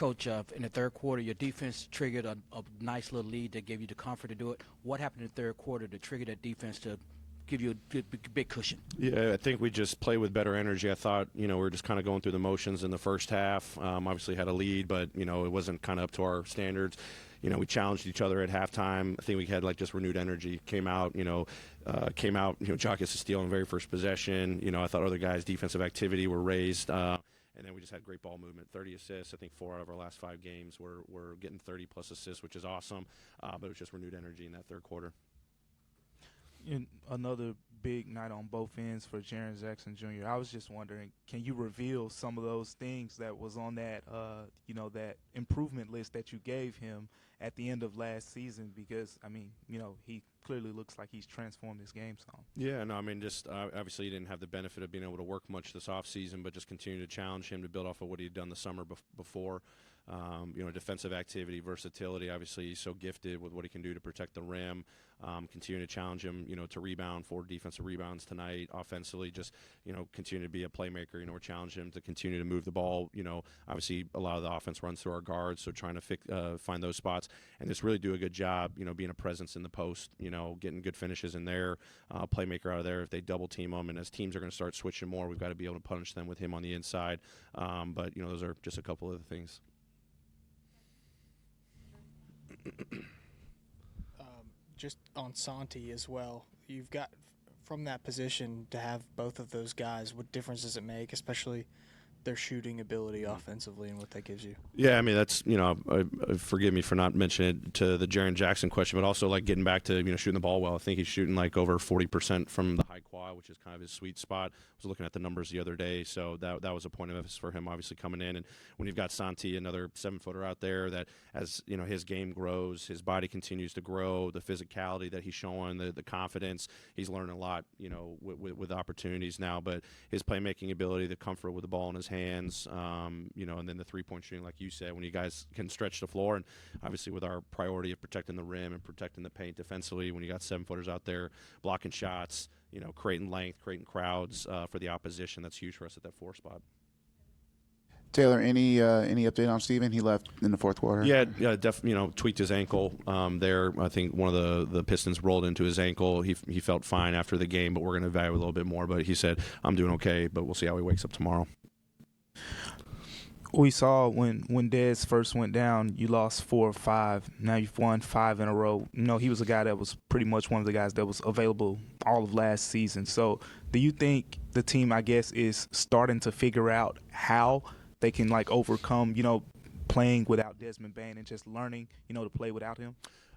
Coach, in the third quarter, your defense triggered a nice little lead that gave you the comfort to do it. What happened in the third quarter to trigger that defense to give you a big cushion? Yeah, I think we just played with better energy. I thought, we were just kind of going through the motions in the first half. Obviously had a lead, but, it wasn't kind of up to our standards. We challenged each other at halftime. I think we had just renewed energy. Came out, Jock gets a steal in the very first possession. I thought other guys' defensive activity were raised. And then we just had great ball movement, 30 assists. I think 4 out of our last 5 games we're getting 30-plus assists, which is awesome. But it was just renewed energy in that third quarter. And another big night on both ends for Jaren Jackson Jr. I was just wondering, can you reveal some of those things that was on that, that improvement list that you gave him at the end of last season? Because, he clearly looks like he's transformed his game some. Yeah, no, just obviously he didn't have the benefit of being able to work much this offseason, but just continue to challenge him to build off of what he'd done the summer before. Defensive activity, versatility. Obviously, he's so gifted with what he can do to protect the rim. Continue to challenge him, to rebound, 4 defensive rebounds tonight. Offensively, just, continue to be a playmaker. We're challenging him to continue to move the ball. Obviously, a lot of the offense runs through our guards, so trying to find those spots and just really do a good job, being a presence in the post, getting good finishes in there, playmaker out of there if they double team him. And as teams are going to start switching more, we've got to be able to punish them with him on the inside. But, those are just a couple of the things. Just on Santi as well, you've got from that position to have both of those guys. What difference does it make, especially their shooting ability offensively and what that gives you? Yeah, that's, forgive me for not mentioning it to the Jaren Jackson question, but also getting back to, shooting the ball well. I think he's shooting over 40% from the high quad, which is kind of his sweet spot. I was looking at the numbers the other day, so that was a point of emphasis for him, obviously coming in. And when you've got Santi, another 7-footer out there, that as his game grows, his body continues to grow, the physicality that he's showing, the confidence, he's learning a lot, with opportunities now. But his playmaking ability, the comfort with the ball in his hands, and then the three-point shooting, like you said, when you guys can stretch the floor, and obviously with our priority of protecting the rim and protecting the paint defensively, when you got 7-footers out there blocking shots, creating length, creating crowds for the opposition, that's huge for us at that 4 spot. Taylor, any update on Steven? He left in the fourth quarter. Yeah, definitely. Tweaked his ankle there. I think one of the Pistons rolled into his ankle. He felt fine after the game, but we're going to evaluate a little bit more. But he said, "I'm doing okay, but we'll see how he wakes up tomorrow." We saw when Dez first went down, you lost 4 or 5. Now you've won 5 in a row. He was a guy that was pretty much one of the guys that was available all of last season. So do you think the team, I guess, is starting to figure out how they can overcome, playing without Desmond Bane and just learning, to play without him?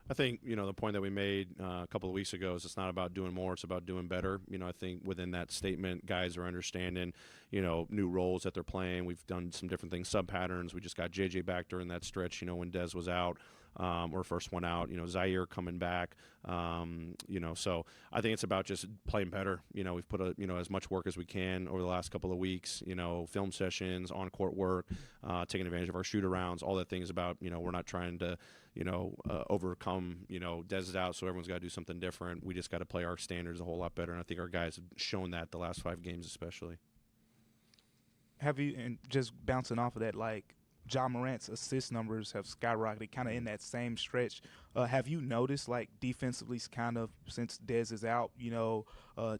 I think, the point that we made a couple of weeks ago is it's not about doing more, it's about doing better. I think within that statement, guys are understanding, new roles that they're playing. We've done some different things, sub-patterns. We just got JJ back during that stretch, when Dez was out. Or first one out, Zaire coming back, so I think it's about just playing better. We've put as much work as we can over the last couple of weeks, film sessions, on-court work, taking advantage of our shoot-arounds, all that things about, we're not trying to, overcome, Dez is out, so everyone's got to do something different. We just got to play our standards a whole lot better, and I think our guys have shown that the last 5 games especially. Have you, and just bouncing off of that, Ja Morant's assist numbers have skyrocketed kind of in that same stretch. Have you noticed, defensively, kind of since Dez is out,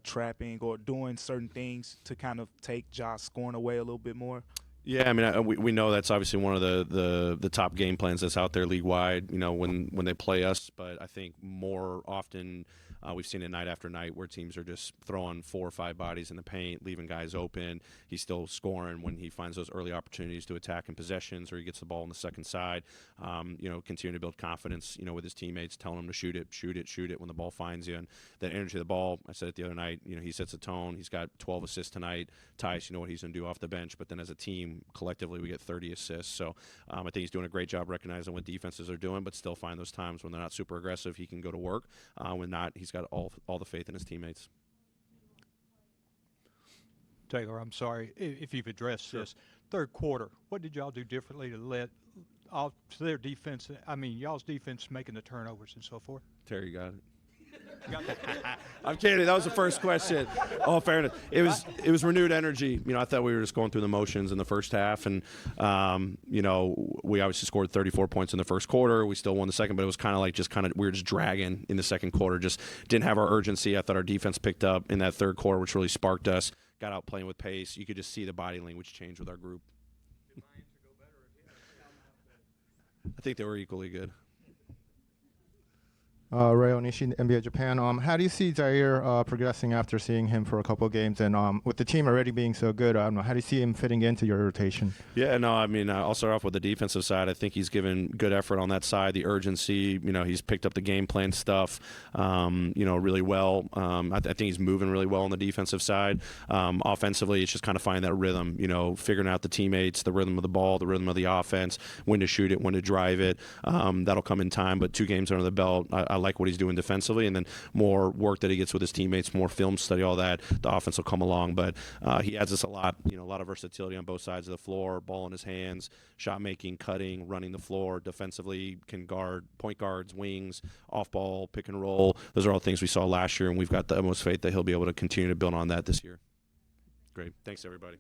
trapping or doing certain things to kind of take Ja's scoring away a little bit more? Yeah, we know that's obviously one of the top game plans that's out there league-wide, when they play us. But I think more often we've seen it night after night where teams are just throwing 4 or 5 bodies in the paint, leaving guys open. He's still scoring when he finds those early opportunities to attack in possessions or he gets the ball on the second side. Continue to build confidence, with his teammates, telling him to shoot it when the ball finds you. And that energy of the ball, I said it the other night, he sets a tone. He's got 12 assists tonight. Tice, what he's going to do off the bench. But then as a team, collectively, we get 30 assists. So I think he's doing a great job recognizing what defenses are doing, but still find those times when they're not super aggressive, he can go to work. When not, he's got all the faith in his teammates. Taylor, I'm sorry if you've addressed this. Third quarter, what did y'all do differently to let their defense, y'all's defense making the turnovers and so forth? Terry got it. I'm kidding. That was the first question. All fairness, it was renewed energy. I thought we were just going through the motions in the first half, and we obviously scored 34 points in the first quarter. We still won the second, but it was kind of we were just dragging in the second quarter. Just didn't have our urgency. I thought our defense picked up in that third quarter, which really sparked us. Got out playing with pace. You could just see the body language change with our group. I think they were equally good. Ray Onishi, NBA Japan. How do you see Zaire progressing after seeing him for a couple of games? And with the team already being so good, I don't know, how do you see him fitting into your rotation? Yeah, no, I mean, I'll start off with the defensive side. I think he's given good effort on that side, the urgency. He's picked up the game plan stuff, really well. I think he's moving really well on the defensive side. Offensively, it's just kind of finding that rhythm, figuring out the teammates, the rhythm of the ball, the rhythm of the offense, when to shoot it, when to drive it. That'll come in time, but 2 games under the belt, I like what he's doing defensively, and then more work that he gets with his teammates, more film study, all that, the offense will come along. But he adds us a lot, a lot of versatility on both sides of the floor, ball in his hands, shot making, cutting, running the floor, defensively can guard point guards, wings, off ball, pick and roll. Those are all things we saw last year, and we've got the utmost faith that he'll be able to continue to build on that this year. Great. Thanks, everybody.